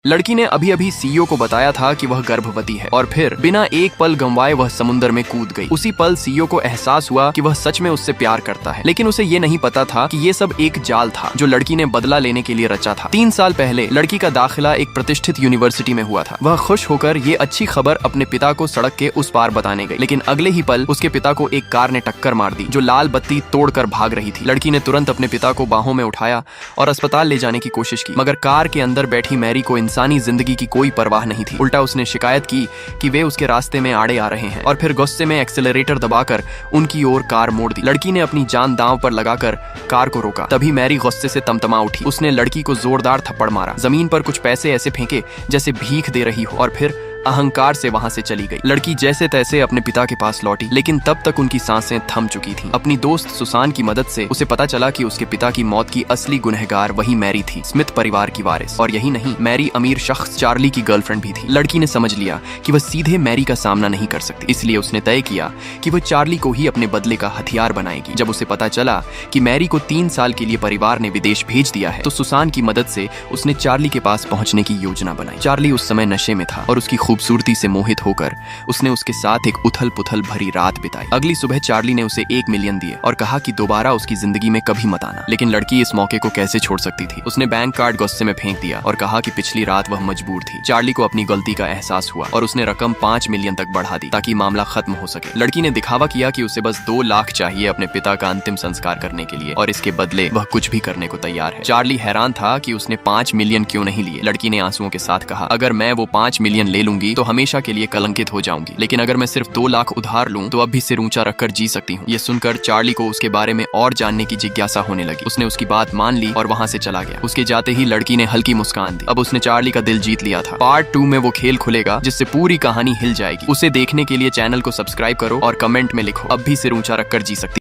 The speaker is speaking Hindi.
लड़की ने अभी अभी सीईओ को बताया था कि वह गर्भवती है और फिर बिना एक पल गंवाए वह समुद्र में कूद गई। उसी पल सीईओ को एहसास हुआ कि वह सच में उससे प्यार करता है, लेकिन उसे ये नहीं पता था कि ये सब एक जाल था जो लड़की ने बदला लेने के लिए रचा था। 3 साल पहले लड़की का दाखिला एक प्रतिष्ठित यूनिवर्सिटी में हुआ था। वह खुश होकर ये अच्छी खबर अपने पिता को सड़क के उस पार बताने गई, लेकिन अगले ही पल उसके पिता को एक कार ने टक्कर मार दी जो लाल बत्ती तोड़कर भाग रही थी। लड़की ने तुरंत अपने पिता को बाहों में उठाया और अस्पताल ले जाने की कोशिश की, मगर कार के अंदर बैठी मैरी को इंसानी जिंदगी की कोई परवाह नहीं थी। उल्टा उसने शिकायत की कि वे उसके रास्ते में आड़े आ रहे हैं और फिर गुस्से में एक्सेलरेटर दबाकर उनकी ओर कार मोड़ दी। लड़की ने अपनी जान दांव पर लगाकर कार को रोका। तभी मैरी गुस्से से तमतमा उठी। उसने लड़की को जोरदार थप्पड़ मारा, जमीन पर कुछ पैसे ऐसे फेंके जैसे भीख दे रही हो और फिर अहंकार से वहां से चली गई। लड़की जैसे तैसे अपने पिता के पास लौटी, लेकिन तब तक उनकी सांसें थम चुकी थीं। अपनी दोस्त सुसान की मदद से उसे पता चला कि उसके पिता की मौत की असली गुनहगार वही मैरी थी, स्मिथ परिवार की वारिस। और यही नहीं, मैरी अमीर शख्स चार्ली की गर्लफ्रेंड भी थी। लड़की ने समझ लिया कि वह सीधे मैरी का सामना नहीं कर सकती, इसलिए उसने तय किया कि वह चार्ली को ही अपने बदले का हथियार बनाएगी। जब उसे पता चला कि मैरी को 3 साल के लिए परिवार ने विदेश भेज दिया है, तो सुसान की मदद से उसने चार्ली के पास पहुंचने की योजना बनाई। चार्ली उस समय नशे में था और उसकी खूबसूरती से मोहित होकर उसने उसके साथ एक उथल पुथल भरी रात बिताई। अगली सुबह चार्ली ने उसे 1 मिलियन दिए और कहा कि दोबारा उसकी जिंदगी में कभी मत आना। लेकिन लड़की इस मौके को कैसे छोड़ सकती थी। उसने बैंक कार्ड गुस्से में फेंक दिया और कहा कि पिछली रात वह मजबूर थी। चार्ली को अपनी गलती का एहसास हुआ और उसने रकम 5 मिलियन तक बढ़ा दी ताकि मामला खत्म हो सके। लड़की ने दिखावा किया कि उसे बस 2 लाख चाहिए अपने पिता का अंतिम संस्कार करने के लिए और इसके बदले वह कुछ भी करने को तैयार है। चार्ली हैरान था कि उसने 5 मिलियन क्यों नहीं लिए। लड़की ने आंसुओं के साथ कहा, अगर मैं वो 5 मिलियन ले लूंगी तो हमेशा के लिए कलंकित हो जाऊंगी, लेकिन अगर मैं सिर्फ 2 लाख उधार लूं तो अब भी सिर ऊंचा रखकर जी सकती हूँ। ये सुनकर चार्ली को उसके बारे में और जानने की जिज्ञासा होने लगी। उसने उसकी बात मान ली और वहां से चला गया। उसके जाते ही लड़की ने हल्की मुस्कान दी। अब उसने चार्ली का दिल जीत लिया था। पार्ट 2 में वो खेल खुलेगा जिससे पूरी कहानी हिल जाएगी। उसे देखने के लिए चैनल को सब्सक्राइब करो और कमेंट में लिखो, अब भी सिर ऊंचा रखकर जी सकती।